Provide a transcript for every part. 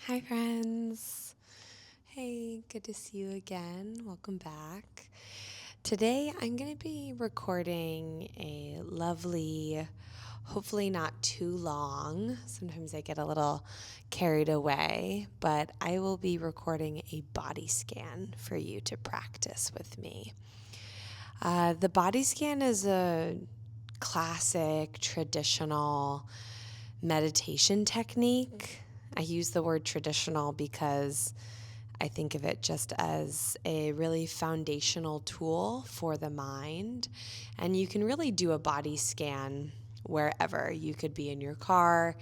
Hi, friends. Hey, good to see you again. Welcome back. Today, I'm going to be recording a lovely, hopefully not too long. Sometimes I get a little carried away, but I will be recording a body scan for you to practice with me. The body scan is a classic, traditional meditation technique. I use the word traditional because I think of it just as a really foundational tool for the mind. And you can really do a body scan wherever. You could be in your car,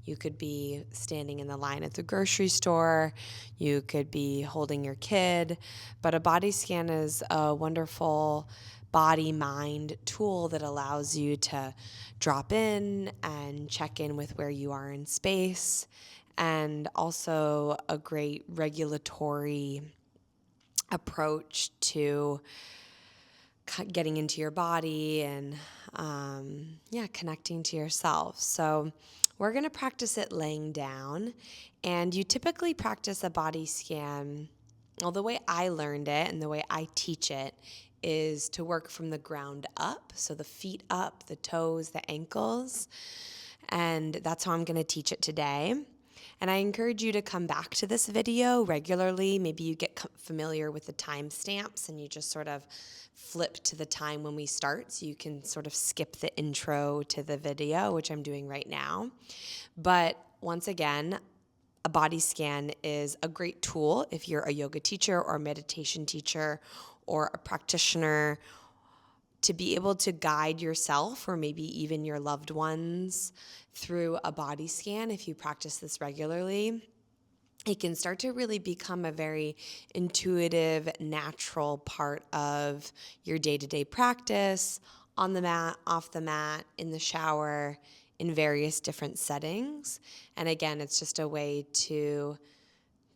you could be standing in the line at the grocery store, you could be holding your kid. But a body scan is a wonderful body mind tool that allows you to drop in and check in with where you are in space, and also a great regulatory approach to getting into your body and connecting to yourself. So we're going to practice it laying down, and you typically practice a body scan. Well, the way I learned it and the way I teach it is to work from the ground up, so the feet up, the toes, the ankles, and that's how I'm going to teach it today. And I encourage you to come back to this video regularly. Maybe you get familiar with the timestamps and you just sort of flip to the time when we start, so you can sort of skip the intro to the video, which I'm doing right now. But once again, a body scan is a great tool if you're a yoga teacher or a meditation teacher or a practitioner, to be able to guide yourself or maybe even your loved ones through a body scan. If you practice this regularly, it can start to really become a very intuitive, natural part of your day-to-day practice, on the mat, off the mat, in the shower, in various different settings. And again, it's just a way to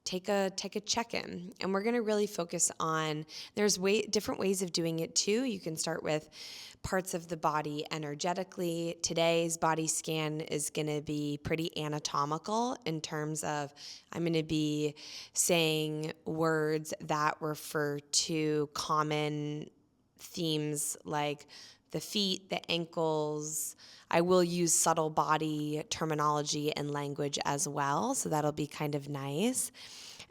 take a check-in, and we're going to really focus on, there's different ways of doing it too. You can start with parts of the body energetically. Today's body scan is going to be pretty anatomical in terms of, I'm going to be saying words that refer to common themes like the feet, the ankles. I will use subtle body terminology and language as well, so that'll be kind of nice.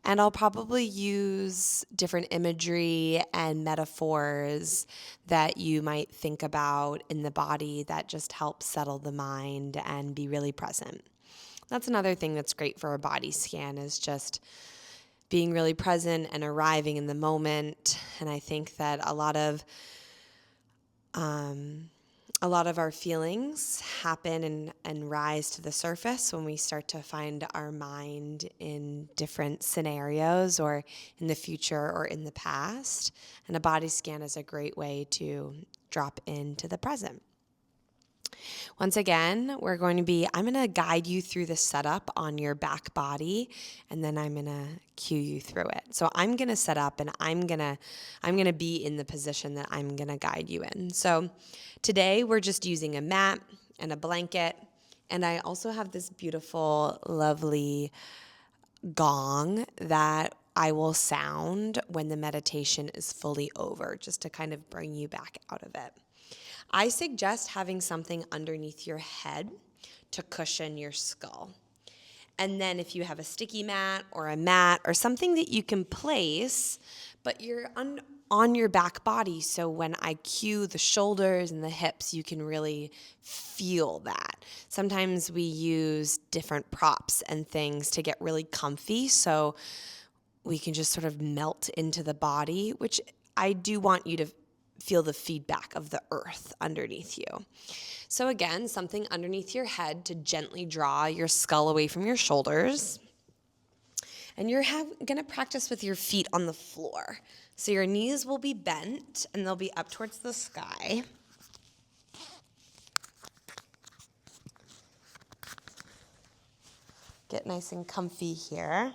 And I'll probably use different imagery and metaphors that you might think about in the body that just help settle the mind and be really present. That's another thing that's great for a body scan, is just being really present and arriving in the moment. And I think that a lot of our feelings happen and rise to the surface when we start to find our mind in different scenarios, or in the future or in the past. And a body scan is a great way to drop into the present. Once again, I'm going to guide you through the setup on your back body, and then I'm going to cue you through it. So I'm going to set up, and I'm going to be in the position that I'm going to guide you in. So today we're just using a mat and a blanket, and I also have this beautiful, lovely gong that I will sound when the meditation is fully over, just to kind of bring you back out of it. I suggest having something underneath your head to cushion your skull. And then if you have a sticky mat or a mat or something that you can place, but you're on your back body, so when I cue the shoulders and the hips, you can really feel that. Sometimes we use different props and things to get really comfy, so we can just sort of melt into the body, which I do want you to feel the feedback of the earth underneath you. So again, something underneath your head to gently draw your skull away from your shoulders. And you're going to practice with your feet on the floor. So your knees will be bent and they'll be up towards the sky. Get nice and comfy here.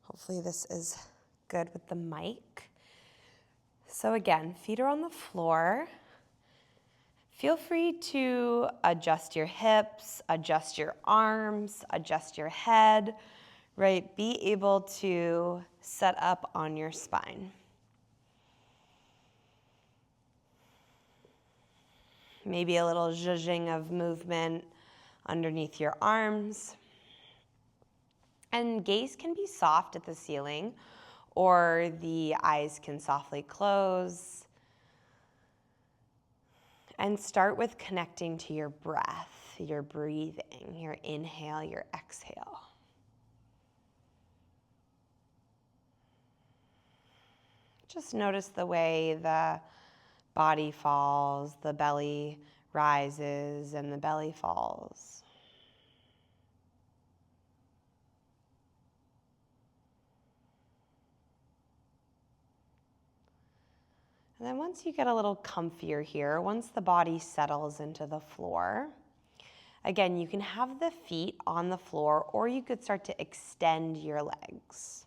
Hopefully this is good with the mic. So again, feet are on the floor. Feel free to adjust your hips, adjust your arms, adjust your head. right? Be able to set up on your spine. Maybe a little zhuzhing of movement underneath your arms. And gaze can be soft at the ceiling, or the eyes can softly close. And start with connecting to your breath, your breathing, your inhale, your exhale. Just notice the way the body falls, the belly rises, and the belly falls. And then once you get a little comfier here, once the body settles into the floor, again, you can have the feet on the floor, or you could start to extend your legs.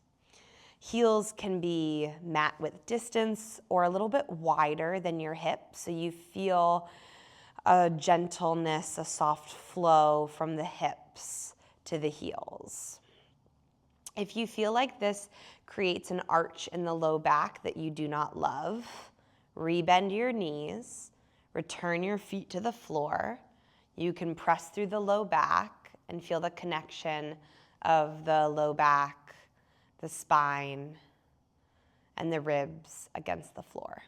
Heels can be mat width distance or a little bit wider than your hips, so you feel a gentleness, a soft flow from the hips to the heels. If you feel like this creates an arch in the low back that you do not love, rebend your knees, return your feet to the floor. You can press through the low back and feel the connection of the low back, the spine, and the ribs against the floor.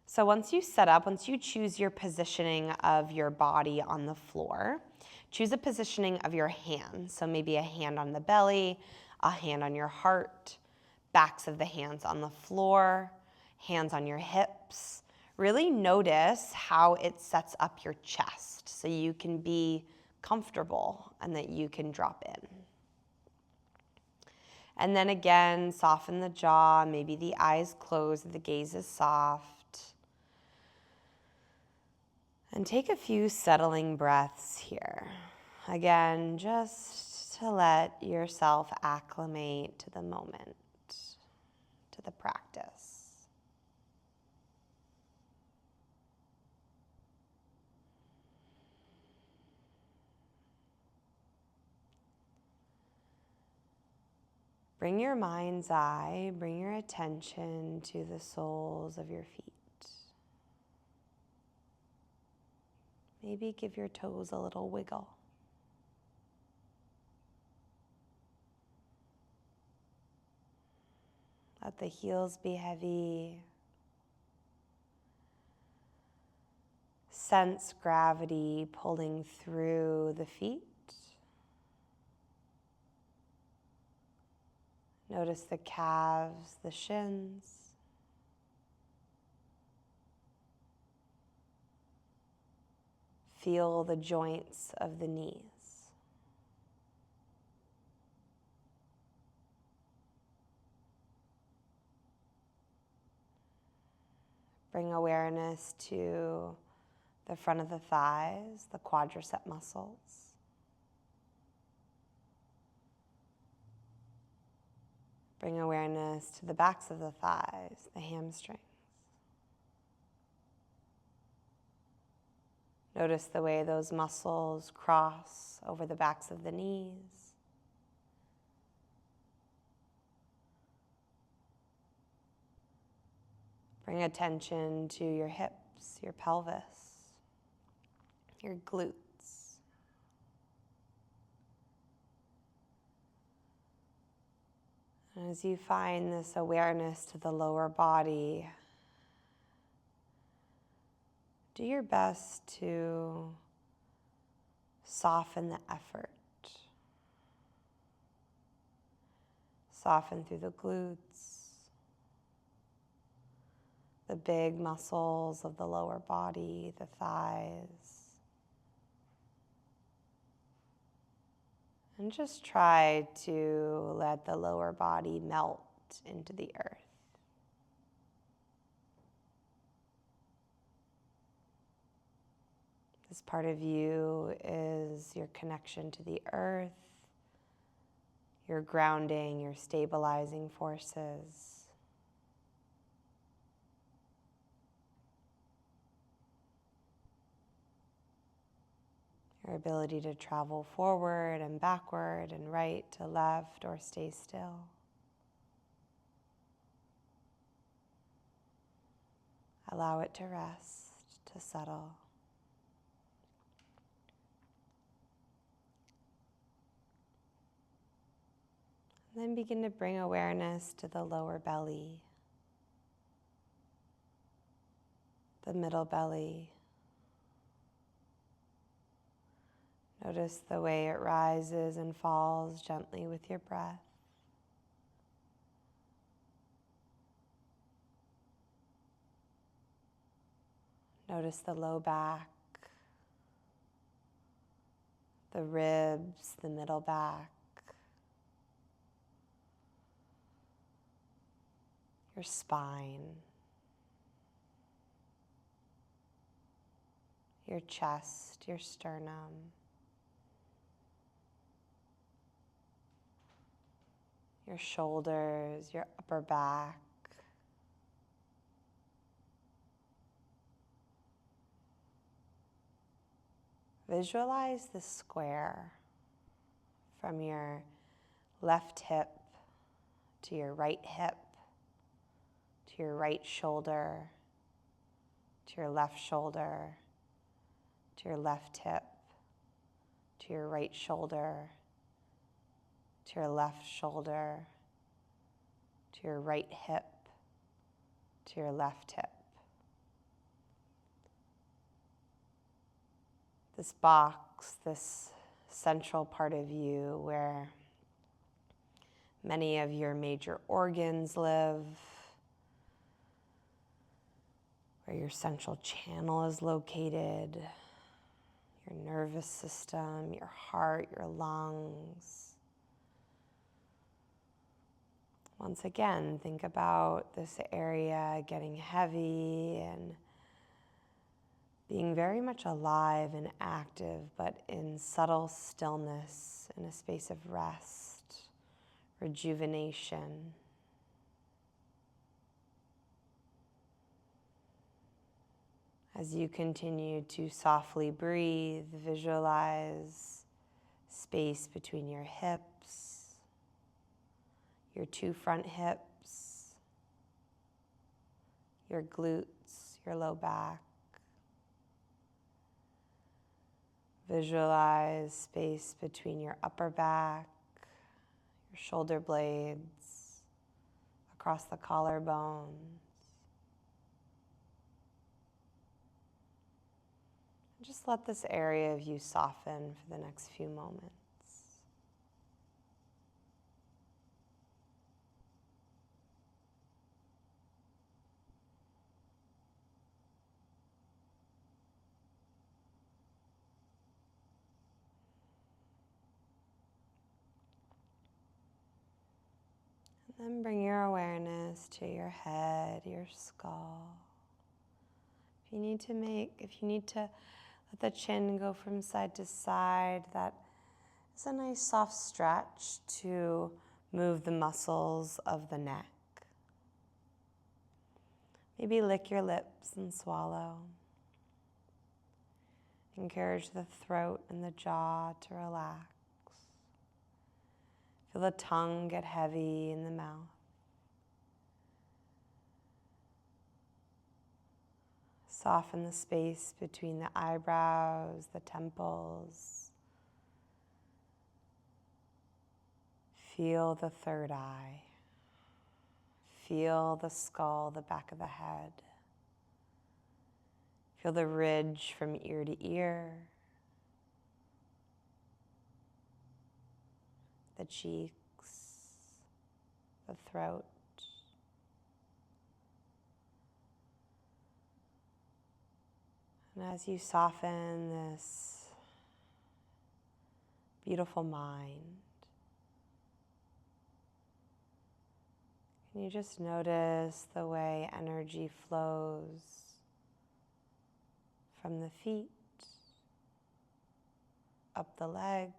So once you set up, once you choose your positioning of your body on the floor, choose a positioning of your hands. So maybe a hand on the belly, a hand on your heart, backs of the hands on the floor, hands on your hips. Really notice how it sets up your chest so you can be comfortable and that you can drop in. And then again, soften the jaw, maybe the eyes close, the gaze is soft. And take a few settling breaths here. Again, just to let yourself acclimate to the moment, to the practice. Bring your mind's eye, bring your attention to the soles of your feet. Maybe give your toes a little wiggle. Let the heels be heavy. Sense gravity pulling through the feet. Notice the calves, the shins. Feel the joints of the knees. Bring awareness to the front of the thighs, the quadricep muscles. Bring awareness to the backs of the thighs, the hamstrings. Notice the way those muscles cross over the backs of the knees. Bring attention to your hips, your pelvis, your glutes. And as you find this awareness to the lower body, do your best to soften the effort. Soften through the glutes, the big muscles of the lower body, the thighs. And just try to let the lower body melt into the earth. This part of you is your connection to the earth, your grounding, your stabilizing forces. your ability to travel forward and backward and right to left or stay still. Allow it to rest, to settle. And then begin to bring awareness to the lower belly, the middle belly. Notice the way it rises and falls gently with your breath. Notice the low back, the ribs, the middle back, your spine, your chest, your sternum, your shoulders, your upper back, visualize the square from your left hip to your right hip, to your right shoulder, to your left shoulder, to your left hip, to your right shoulder, to your left shoulder, to your right hip, to your left hip. This box, this central part of you where many of your major organs live, where your central channel is located, your nervous system, your heart, your lungs. Once again, think about this area getting heavy and being very much alive and active, but in subtle stillness, in a space of rest, rejuvenation. As you continue to softly breathe, visualize space between your hips, your two front hips, your glutes, your low back. Visualize space between your upper back, your shoulder blades, across the collarbones. Just let this area of you soften for the next few moments. Then bring your awareness to your head, your skull. If you need to let the chin go from side to side, that is a nice soft stretch to move the muscles of the neck. Maybe lick your lips and swallow. Encourage the throat and the jaw to relax. Feel the tongue get heavy in the mouth. Soften the space between the eyebrows, the temples. Feel the third eye. Feel the skull, the back of the head. Feel the ridge from ear to ear. The cheeks, the throat. And as you soften this beautiful mind, can you just notice the way energy flows from the feet, up the legs,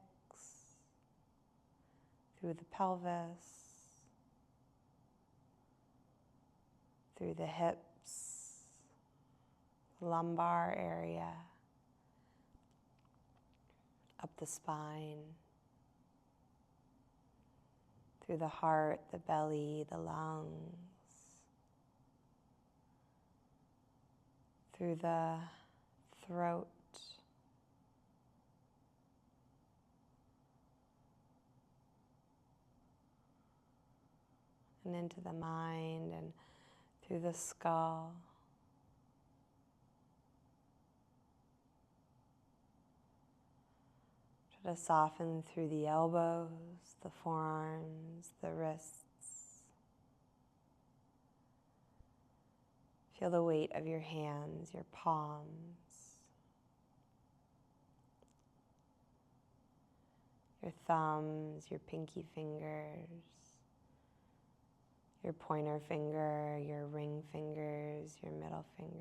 through the pelvis, through the hips, lumbar area, up the spine, through the heart, the belly, the lungs, through the throat, and into the mind and through the skull. Try to soften through the elbows, the forearms, the wrists. Feel the weight of your hands, your palms, your thumbs, your pinky fingers, your pointer finger, your ring fingers, your middle fingers.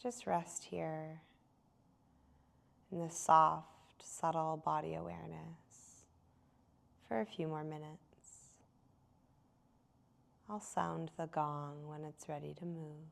Just rest here in this soft, subtle body awareness for a few more minutes. I'll sound the gong when it's ready to move.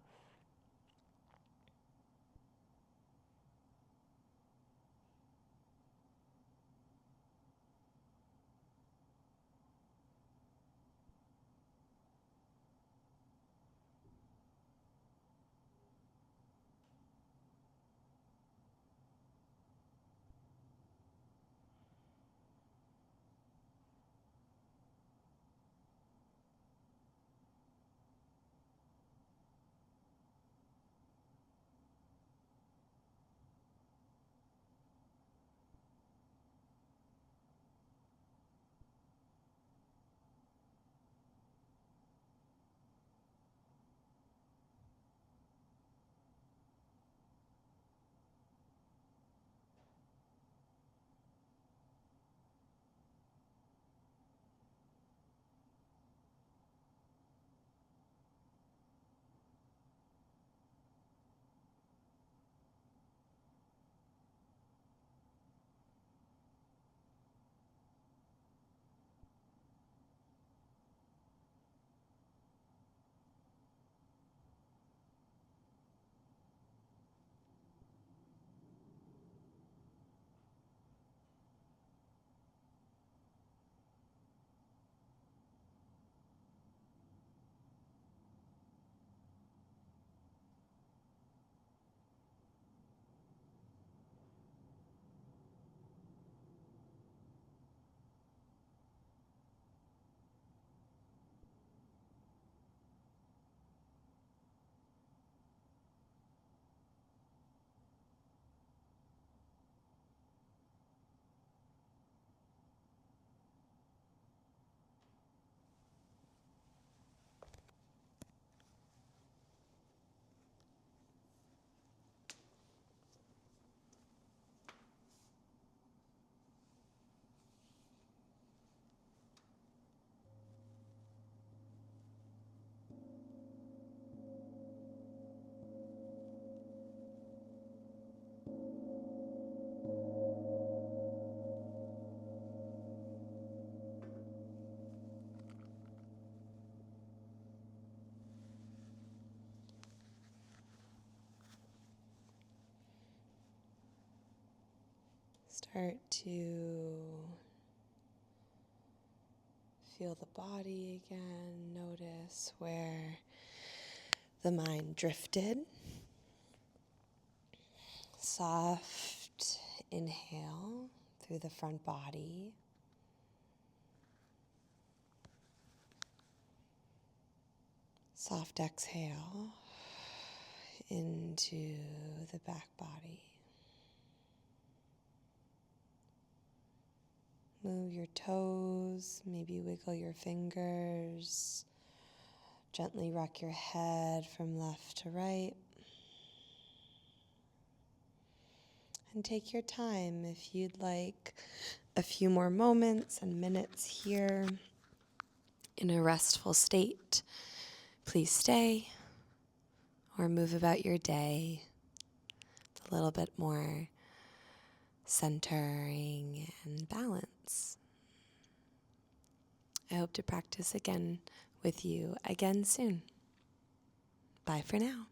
Start to feel the body again. Notice where the mind drifted. Soft inhale through the front body. Soft exhale into the back body. Move your toes, maybe wiggle your fingers. Gently rock your head from left to right. And take your time if you'd like a few more moments and minutes here in a restful state. Please stay or move about your day with a little bit more centering and balance. I hope to practice again with you again soon. Bye for now.